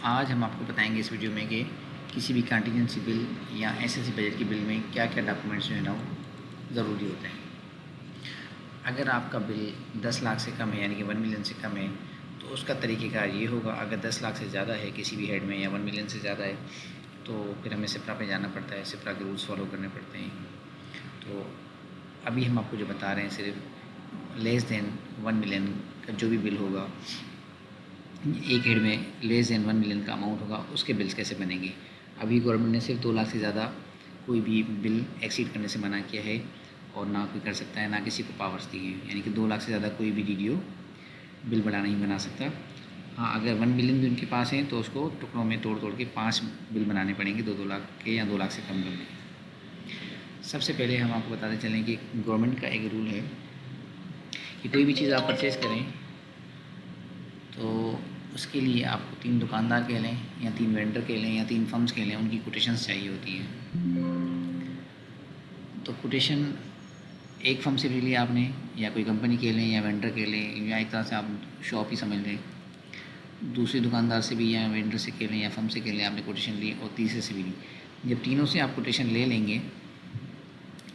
आज हम आपको बताएंगे इस वीडियो में कि किसी भी कंटीजेंसी बिल या एसएससी बजट की बिल में क्या क्या डॉक्यूमेंट्स जो है ना वो ज़रूरी होते हैं। अगर आपका बिल 10 लाख से कम है यानी कि 1 मिलियन से कम है तो उसका तरीक़ेकार ये होगा। अगर 10 लाख से ज़्यादा है किसी भी हेड में या 1 मिलियन से ज़्यादा है तो फिर हमें सिप्रा पे जाना पड़ता है, सिप्रा के रूल्स फॉलो करने पड़ते हैं। तो अभी हम आपको जो बता रहे हैं सिर्फ लेस देन 1 मिलियन का जो भी बिल होगा, एक हेड में लेस देन 1 मिलियन का अमाउंट होगा, उसके बिल्स कैसे बनेंगे। अभी गवर्नमेंट ने सिर्फ 2 लाख से ज़्यादा कोई भी बिल एक्सीड करने से मना किया है और ना कोई कर सकता है, ना किसी को पावर्स दी है। यानी कि 2 लाख से ज़्यादा कोई भी डीडीओ बिल नहीं बना सकता। हाँ, अगर 1 मिलियन भी उनके पास है तो उसको टुकड़ों में तोड़ के 5 बिल बनाने पड़ेंगे, 2-2 लाख के या 2 लाख से कम बिल में। सबसे पहले हम आपको बताते चलें कि गवर्नमेंट का एक रूल है कि कोई भी चीज़ आप परचेज़ करें तो उसके लिए आपको 3 दुकानदार कह लें या 3 वेंडर कह लें या 3 फर्म्स कह लें, उनकी कोटेशंस चाहिए होती हैं। तो कोटेशन एक फर्म से भी ली आपने या कोई कंपनी कह लें या वेंडर कह लें या एक तरह से आप शॉप ही समझ लें, दूसरे दुकानदार से भी या वेंडर से कह लें या फर्म से कह लें आपने कोटेशन ली और तीसरे से भी ली। जब तीनों से आप कोटेशन ले लेंगे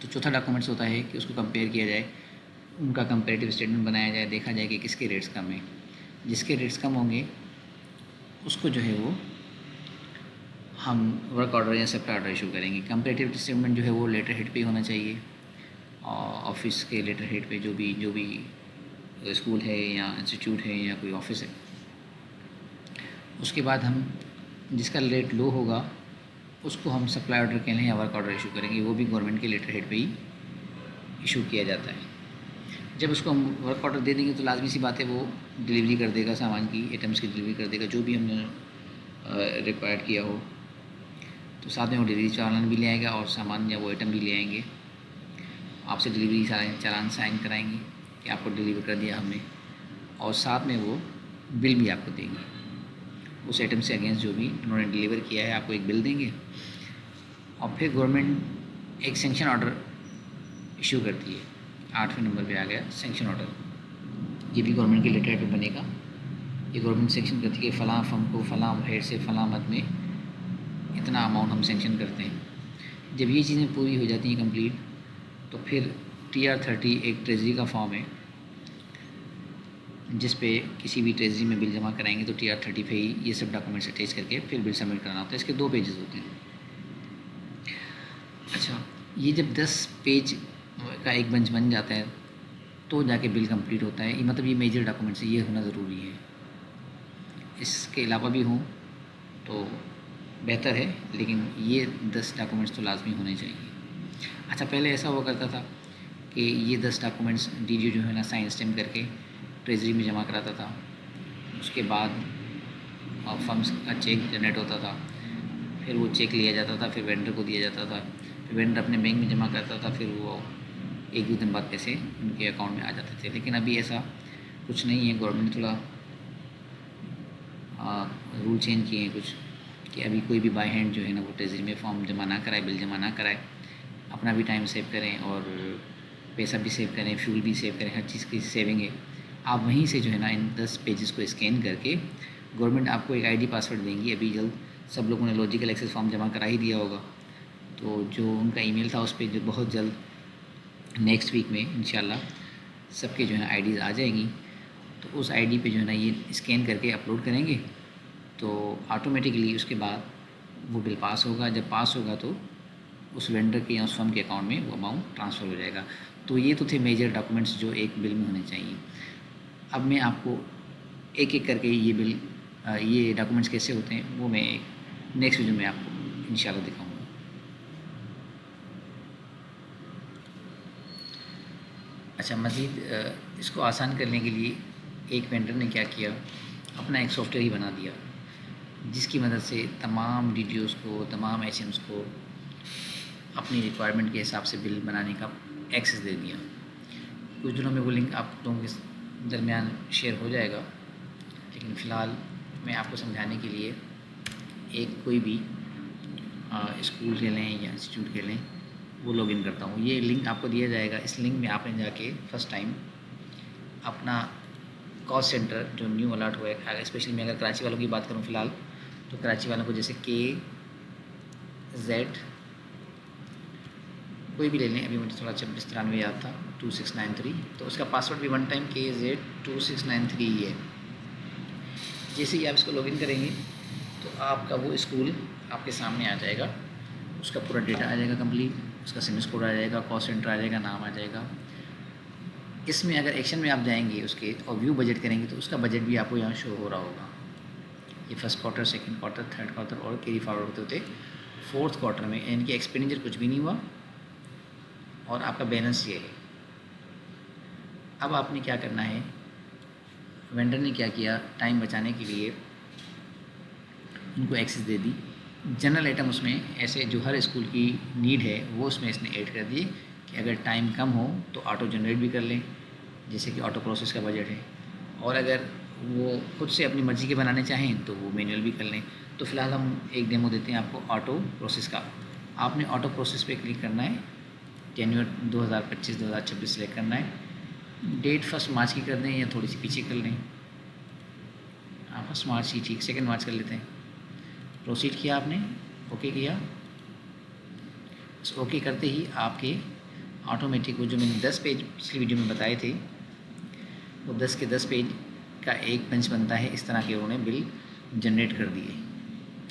तो चौथा डॉक्यूमेंट्स होता है कि उसको कंपेयर किया जाए, उनका कंपेरेटिव स्टेटमेंट बनाया जाए, देखा जाए कि किसके रेट्स कम हैं। जिसके रेट्स कम होंगे उसको जो है वो हम वर्क ऑर्डर या सेपरेट ऑर्डर इशू करेंगे। कंपेरेटिव स्टेटमेंट जो है वो लेटर हेड पे होना चाहिए, ऑफिस के लेटर हेड पे, जो भी स्कूल है या इंस्टीट्यूट है या कोई ऑफिस है। उसके बाद हम जिसका रेट लो होगा उसको हम सप्लाई ऑर्डर कह लें या वर्क ऑर्डर इशू करेंगे, वो भी गवर्नमेंट के लेटर हेड पे ही इशू किया जाता है। जब उसको हम वर्क ऑर्डर दे देंगे तो लाजमी सी बात है वो डिलीवरी कर देगा, सामान की आइटम्स की डिलीवरी कर देगा, जो भी हमने रिक्वायर्ड किया हो। तो साथ में वो डिलीवरी चालान भी ले आएगा और सामान या वो आइटम भी ले आएंगे, आपसे डिलीवरी चालान साइन कराएंगे कि आपको डिलीवर कर दिया हमने, और साथ में वो बिल भी आपको देंगे उस आइटम से अगेंस्ट जो भी उन्होंने डिलीवर किया है। आपको एक बिल देंगे और फिर गवर्नमेंट एक सेंक्शन ऑर्डर इशू करती है। 8वें नंबर पे आ गया सेंक्शन ऑर्डर, ये भी गवर्नमेंट के लेटर पे बनेगा। ये गवर्नमेंट सेंक्शन करती है कि फ़लाँ फर्म को फ़लाँ हेड से फ़लाँ मद में इतना अमाउंट हम सेंक्शन करते हैं। जब ये चीज़ें पूरी हो जाती हैं कंप्लीट तो फिर TR30 एक ट्रेजरी का फॉर्म है जिस पे किसी भी ट्रेजरी में बिल जमा कराएंगे तो TR30 पे ही ये सब डॉक्यूमेंट्स अटैच करके फिर बिल सबमिट करना होता है। इसके 2 पेजेस होते हैं। अच्छा, ये जब 10 पेज का एक बंच बन जाता है तो जाके बिल कंप्लीट होता है। मतलब ये मेजर डॉक्यूमेंट्स ये होना ज़रूरी है। इसके अलावा भी हों तो बेहतर है, लेकिन ये 10 डॉक्यूमेंट्स तो लाजमी होने चाहिए। अच्छा, पहले ऐसा हुआ करता था कि ये 10 डॉक्यूमेंट्स डीडीओ जो है ना साइन स्टैम्प करके ट्रेजरी में जमा कराता था। उसके बाद फर्म्स का चेक जनरेट होता था, फिर वो चेक लिया जाता था, फिर वेंडर को दिया जाता था, फिर वेंडर अपने बैंक में जमा करता था, फिर वो 1-2 दिन बाद पैसे उनके अकाउंट में आ जाते थे। लेकिन अभी ऐसा कुछ नहीं है। गवर्नमेंट ने थोड़ा रूल चेंज किए हैं कुछ, कि अभी कोई भी बाय हैंड जो है ना वो ट्रेजरी में फॉर्म जमा ना कराए, बिल जमा ना कराए, अपना भी टाइम सेव करें और पैसा भी सेव करें, फ्यूल भी सेव करें, हर चीज़ की सेविंग है। आप वहीं से जो है ना इन 10 पेजेस को स्कैन करके गवर्नमेंट आपको एक आईडी पासवर्ड देंगी। अभी जल्द सब लोगों ने लॉजिकल एक्सेस फॉर्म जमा करा ही दिया होगा, तो जो उनका ईमेल था उस पर जो बहुत जल्द नेक्स्ट वीक में इंशाल्लाह सबके जो है आईडीज़ आ जाएंगी। तो उस आईडी पे जो है ना ये स्कैन करके अपलोड करेंगे तो ऑटोमेटिकली उसके बाद वो बिल पास होगा। जब पास होगा तो उस वेंडर के या उस फर्म के अकाउंट में वो अमाउंट ट्रांसफ़र हो जाएगा। तो ये तो थे मेजर डॉक्यूमेंट्स जो एक बिल में होने चाहिए। अब मैं आपको एक एक करके ये डॉक्यूमेंट्स कैसे होते हैं वो मैं नेक्स्ट वीडियो में आपको इंशाल्लाह दिखाऊंगा। अच्छा, मज़ीद इसको आसान करने के लिए एक वेंडर ने क्या किया, अपना एक सॉफ्टवेयर ही बना दिया जिसकी मदद से तमाम डीडीओज़ को, तमाम एचएम्स को अपनी रिक्वायरमेंट के हिसाब से बिल बनाने का एक्सेस दे दिया। कुछ दिनों में वो लिंक आप लोगों के दरमियान शेयर हो जाएगा, लेकिन फ़िलहाल मैं आपको समझाने के लिए एक कोई भी स्कूल के लें या इंस्टीट्यूट के लें वो लॉगिन करता हूँ। ये लिंक आपको दिया जाएगा। इस लिंक में आपने जाके फ़र्स्ट टाइम अपना कॉल सेंटर जो न्यू अलर्ट हुआ है, स्पेशली मैं अगर कराची वालों की बात करूँ फ़िलहाल, तो कराची वालों को जैसे KZ कोई भी ले लें, अभी मुझे थोड़ा 2693 याद था, 2693, तो उसका पासवर्ड भी वन टाइम KZ2693 ही है। जैसे ही आप इसको लॉगिन करेंगे तो आपका वो स्कूल आपके सामने आ जाएगा, उसका पूरा डेटा आ जाएगा कंप्लीट, उसका सिमस कोड आ जाएगा, कॉस्ट सेंटर आ जाएगा, नाम आ जाएगा। इसमें अगर एक्शन में आप जाएंगे उसके और व्यू बजट करेंगे तो उसका बजट भी आपको यहाँ शो हो रहा होगा। ये first quarter, second quarter, third quarter और कैरी फॉरवर्ड होते होते फोर्थ क्वार्टर में यानी कि एक्सपेंडिचर कुछ भी नहीं हुआ और आपका बैलेंस ये है। अब आपने क्या करना है, वेंडर ने क्या किया, टाइम बचाने के लिए उनको एक्सेस दे दी। जनरल आइटम उसमें ऐसे जो हर स्कूल की नीड है वो उसमें इसने ऐड कर दिए कि अगर टाइम कम हो तो ऑटो जनरेट भी कर लें, जैसे कि ऑटो प्रोसेस का बजट है, और अगर वो खुद से अपनी मर्ज़ी के बनाने चाहें तो वो मैनुअल भी कर लें। तो फ़िलहाल हम एक डेमो देते हैं आपको ऑटो प्रोसेस का। आपने ऑटो प्रोसेस पे क्लिक करना है, जनवरी 2025-2026 सेलेक्ट करना है, डेट 1 मार्च की कर दें या थोड़ी सी पीछे कर लें, 1 मार्च ही ठीक, 2 मार्च कर लेते हैं। प्रोसीड किया आपने, ओके किया, ओके करते ही आपके ऑटोमेटिक वो जो मैंने 10 पेज पिछली वीडियो में बताए थे वो 10 के 10 पेज का एक पंच बनता है। इस तरह के उन्होंने बिल जनरेट कर दिए।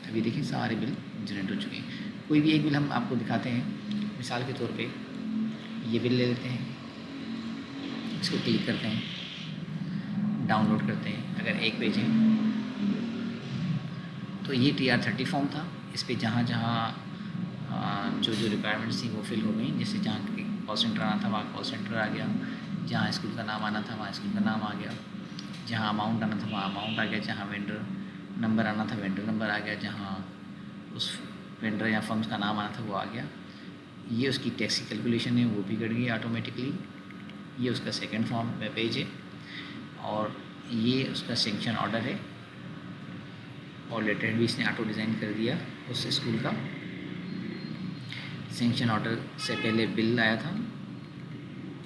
अभी देखिए सारे बिल जनरेट हो चुके हैं। कोई भी एक बिल हम आपको दिखाते हैं, मिसाल के तौर पे ये बिल ले लेते हैं, इसको क्लिक करते हैं, डाउनलोड करते हैं। अगर एक पेज है तो ये TR30 फॉर्म था, इस पर जहाँ जो रिक्वायरमेंट्स थी वो फिल हो गई। जैसे जहाँ कॉल सेंटर आना था वहाँ कॉल सेंटर आ गया, जहाँ स्कूल का नाम आना था वहाँ स्कूल का नाम आ गया, जहाँ अमाउंट आना था वहाँ अमाउंट आ गया, जहाँ वेंडर नंबर आना था वेंडर नंबर आ गया, जहाँ उस वेंडर या फर्म्स का नाम आना था वो आ गया। ये उसकी टैक्स की कैलकुलेशन है वो भी कर गई ऑटोमेटिकली। ये उसका सेकंड फॉर्म पेज है और ये उसका सेंक्शन ऑर्डर है और लेटर भी इसने ऑटो डिज़ाइन कर दिया उस स्कूल का। सेंक्शन ऑर्डर से पहले बिल आया था,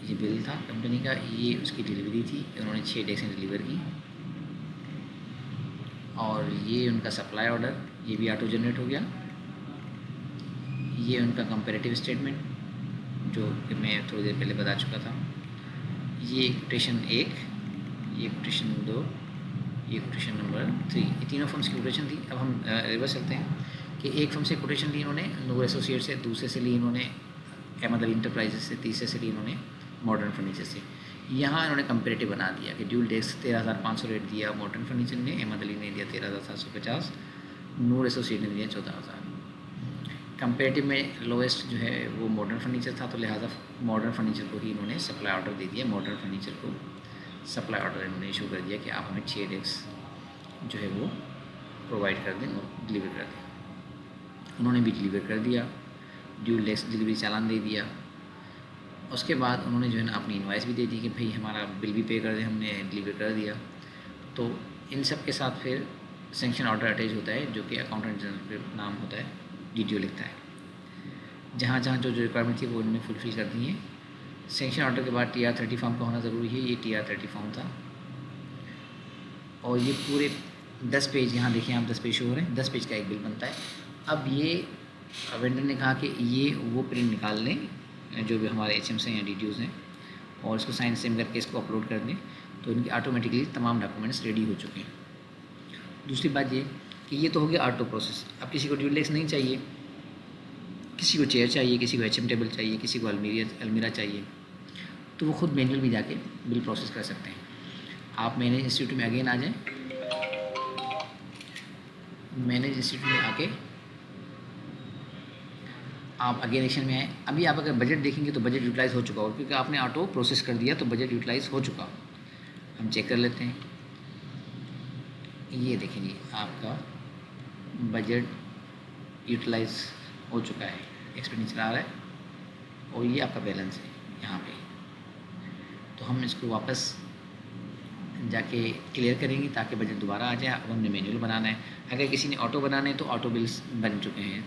ये बिल था कंपनी का, ये उसकी डिलीवरी थी, उन्होंने 6 डेज में डिलीवर की। और ये उनका सप्लाई ऑर्डर, ये भी ऑटो जनरेट हो गया। ये उनका कंपैरेटिव स्टेटमेंट जो कि मैं थोड़ी देर पहले बता चुका था। ये कोटेशन 1, ये कोटेशन 2, ये कोटेशन नंबर 3, ये तीनों फर्म्स की कोटेशन थी। अब हम रिवर्स चलते हैं कि एक फर्म से कोटेशन ली इन्होंने नूर एसोसिएट से, दूसरे से ली इन्होंने अहमद अली इंटरप्राइजेस से, तीसरे से ली इन्होंने मॉडर्न फर्नीचर से। यहाँ इन्होंने कंपेरेटिव बना दिया कि ड्यूल डेस्क 13,500 रेट दिया मॉडर्न फर्नीचर ने, अहमद अली ने दिया 13,750, नूर एसोसिएट ने दिया 14,000। कंपेरेटिव में लोएस्ट जो है वो मॉडर्न फर्नीचर था, तो लिहाजा मॉडर्न फर्नीचर को ही इन्होंने सप्लाई ऑर्डर दे दिया। मॉडर्न फर्नीचर को सप्लाई ऑर्डर इन्होंने इशू कर दिया कि आप हमें 6 डेस्क जो है वो प्रोवाइड कर दें और डिलीवर कर दें। उन्होंने भी डिलीवर कर दिया, ड्यू डेस्क डिलीवरी चालान दे दिया। उसके बाद उन्होंने जो है ना अपनी इनवाइस भी दे दी कि भाई हमारा बिल भी पे कर दें, हमने डिलीवर कर दिया। तो इन सब के साथ फिर सेंक्शन ऑर्डर अटैच होता है जो कि अकाउंटेंट जनरल पे नाम होता है, DTO लिखता है। जहाँ जहाँ जो रिक्वायरमेंट थी वो इन्होंने फुलफ़िल कर दी है। सेंक्शन ऑर्डर के बाद TR30 फॉर्म का होना ज़रूरी है, ये TR30 फॉर्म था। और ये पूरे 10 पेज, यहाँ देखिए आप 10 पेज शो हो रहे हैं, 10 पेज का एक बिल बनता है। अब ये वेंडर ने कहा कि ये वो प्रिंट निकाल लें जो भी हमारे HMs हैं या DTOs हैं और इसको साइन सेम करके इसको अपलोड कर दें, तो इनके ऑटोमेटिकली तमाम डॉक्यूमेंट्स रेडी हो चुके हैं। दूसरी बात ये कि ये तो हो गया ऑटो प्रोसेस। अब किसी को ड्यूल डेस्क नहीं चाहिए, किसी को चेयर चाहिए, किसी को HM टेबल चाहिए, किसी को अलमीरा चाहिए, तो वो खुद मैनुअल भी जाके बिल प्रोसेस कर सकते हैं। आप मैनेज इंस्टीट्यूट में अगेन आ जाएं, मैनेज इंस्टीट्यूट में आके आप अगेन एक्शन में आए। अभी आप अगर बजट देखेंगे तो बजट यूटिलाइज़ हो चुका होगा क्योंकि आपने ऑटो प्रोसेस कर दिया, तो बजट यूटिलाइज़ हो चुका। हम चेक कर लेते हैं। ये देखें जी, आपका बजट यूटिलाइज़ हो चुका है, एक्सपेंडिचर आ रहा है और ये आपका बैलेंस है यहाँ पे। तो हम इसको वापस जाके क्लियर करेंगे ताकि बजट दोबारा आ जाए। अब हमने मैनुअल बनाना है। अगर किसी ने ऑटो बनाना है तो ऑटो बिल्स बन चुके हैं,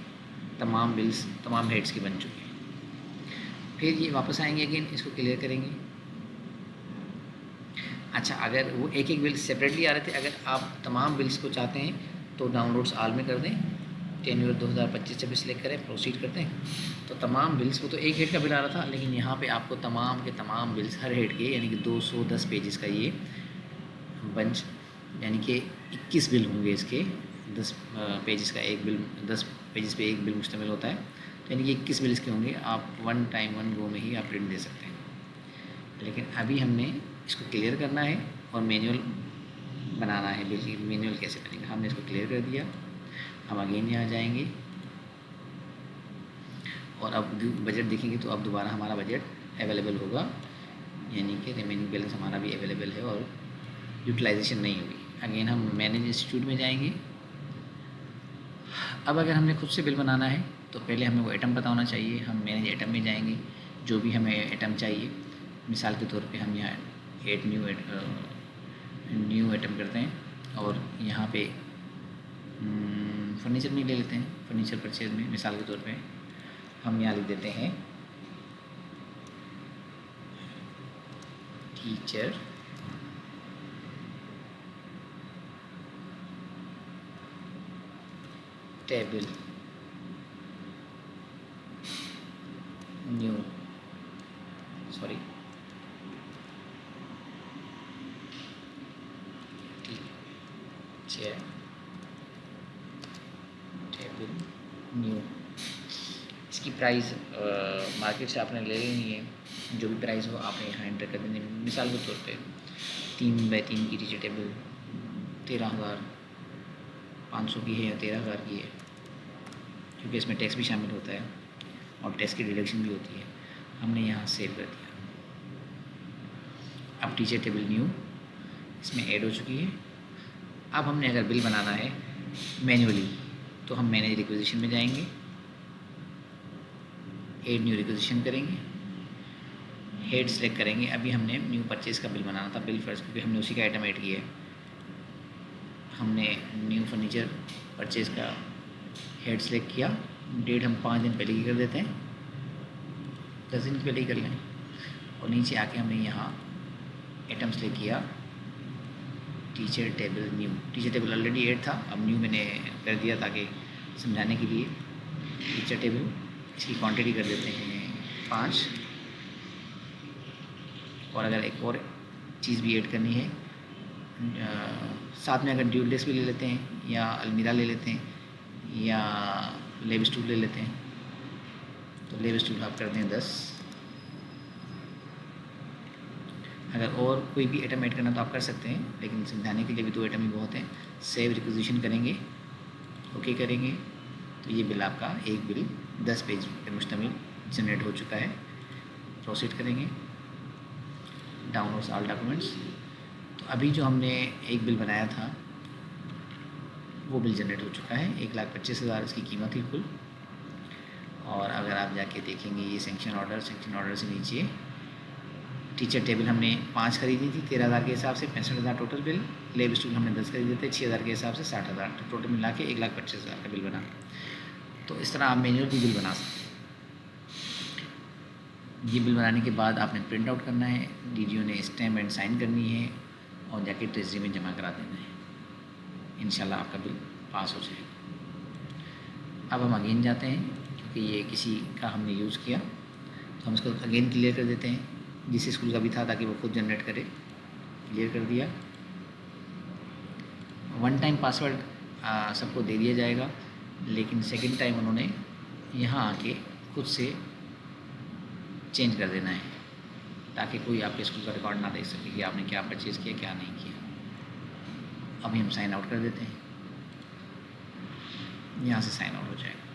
तमाम बिल्स तमाम हेड्स के बन चुके हैं। फिर ये वापस आएंगे अगेन, इसको क्लियर करेंगे। अच्छा, अगर वो एक एक बिल सेपरेटली आ रहे थे, अगर आप तमाम बिल्स को चाहते हैं तो डाउनलोड्स ऑल में कर दें, जनवरी 2025 से भी सिलेक्ट करें, प्रोसीड करते हैं। तो तमाम बिल्स, वो तो एक हेड का बिल आ रहा था, लेकिन यहाँ पे आपको तमाम के तमाम बिल्स हर हेड के यानी कि 210 पेजेस का ये बंच, यानी कि 21 बिल होंगे इसके, 10 पेजेस का एक बिल, 10 पेजेस पे एक बिल मुश्तमिल होता है, तो यानी कि 21 बिल इसके होंगे। आप वन टाइम वन गो में ही आप प्रिंट दे सकते हैं। लेकिन अभी हमने इसको क्लियर करना है और मैनुअल बनाना है। बिल मैनुअल कैसे बनेगा, हमने इसको क्लियर कर दिया। हम अगेन यहाँ जाएंगे और अब बजट देखेंगे तो अब दोबारा हमारा बजट अवेलेबल होगा, यानी कि रिमेनिंग बैलेंस हमारा भी अवेलेबल है और यूटिलाइजेशन नहीं होगी। अगेन हम मैनेज इंस्टीट्यूट में जाएंगे। अब अगर हमने खुद से बिल बनाना है तो पहले हमें वो आइटम पता होना चाहिए। हम मैनेज आइटम में जाएंगे, जो भी हमें आइटम चाहिए, मिसाल के तौर पे हम यहाँ ऐड न्यू आइटम करते हैं और यहाँ पे फर्नीचर में ले लेते हैं। फर्नीचर परचेज में मिसाल के तौर पे हम यहाँ लिख देते हैं teacher table new, sorry teacher table new. इसकी प्राइस मार्केट से आपने ले लेनी है, जो भी प्राइस हो आपने यहाँ एंटर कर देनी है। मिसाल के तौर पे 3x3 की टीचर टेबल 13,500 की है या 13,000 की है, क्योंकि इसमें टैक्स भी शामिल होता है और टैक्स की डिडक्शन भी होती है। हमने यहाँ सेव कर दिया। अब टीचर टेबल न्यू इसमें ऐड हो चुकी है। अब हमने अगर बिल बनाना है मैन्युअली तो हम मैनेज रिक्वेजिशन में जाएंगे, ऐड न्यू रिक्वेजिशन करेंगे, हेड सेलेक्ट करेंगे। अभी हमने न्यू परचेज का बिल बनाना था, बिल फर्स्ट, क्योंकि हमने उसी का आइटम ऐड किया है। हमने न्यू फर्नीचर परचेज का हेड सेलेक्ट किया, डेट हम 5 दिन पहले की कर देते हैं, 10 दिन पहले ही कर लें। और नीचे आके हमने यहाँ आइटम सेलेक्ट किया teacher table new. Teacher table already add था, अब न्यू मैंने कर दिया ताकि समझाने के लिए। टीचर टेबल, इसकी क्वांटिटी कर देते हैं 5। और अगर एक और चीज़ भी ऐड करनी है साथ में, अगर ड्यूल डेस्क भी ले लेते हैं या अलमीरा ले लेते हैं या लेब स्टूल ले लेते हैं, तो लेब स्टूल आप करते हैं 10। अगर और कोई भी आइटम ऐड करना तो आप कर सकते हैं, लेकिन समझाने के लिए भी 2 आइटम ही बहुत हैं। सेव रिक्वेजिशन करेंगे, ओके करेंगे, तो ये बिल आपका एक बिल 10 पेज पर मुश्तमिल जनरेट हो चुका है। प्रोसीड करेंगे, डाउनलोड्स ऑल डॉक्यूमेंट्स। तो अभी जो हमने एक बिल बनाया था वो बिल जनरेट हो चुका है, 1,25,000 इसकी कीमत थी कुल। और अगर आप जाके देखेंगे ये सेंक्शन ऑर्डर से नीचे टीचर टेबल हमने 5 खरीदी थी 13,000 के हिसाब से, 65,000 टोटल बिल। लेब स्टूल हमने 10 खरीदे थे 6,000 के हिसाब से, 60,000, तो टोटल मिला के 1,25,000 का बिल बना। तो इस तरह आप मैनुअल भी बिल बना सकते हैं। ये बिल बनाने के बाद आपने प्रिंट आउट करना है, डीडीओ ने स्टैम्प एंड साइन करनी है और जाके ट्रेजरी में जमा करा देना है। इंशाल्लाह आपका बिल पास हो जाएगा। अब हम अगेन जाते हैं, क्योंकि ये किसी का हमने यूज़ किया तो हम इसको अगेन क्लियर कर देते हैं, जिस स्कूल का भी था, ताकि वो खुद जनरेट करे। क्लियर कर दिया। वन टाइम पासवर्ड सबको दे दिया जाएगा, लेकिन सेकंड टाइम उन्होंने यहाँ आके खुद से चेंज कर देना है, ताकि कोई आपके स्कूल का रिकॉर्ड ना देख सके कि आपने क्या परचेज़ किया क्या नहीं किया। अभी हम साइन आउट कर देते हैं, यहाँ से साइन आउट हो जाएगा।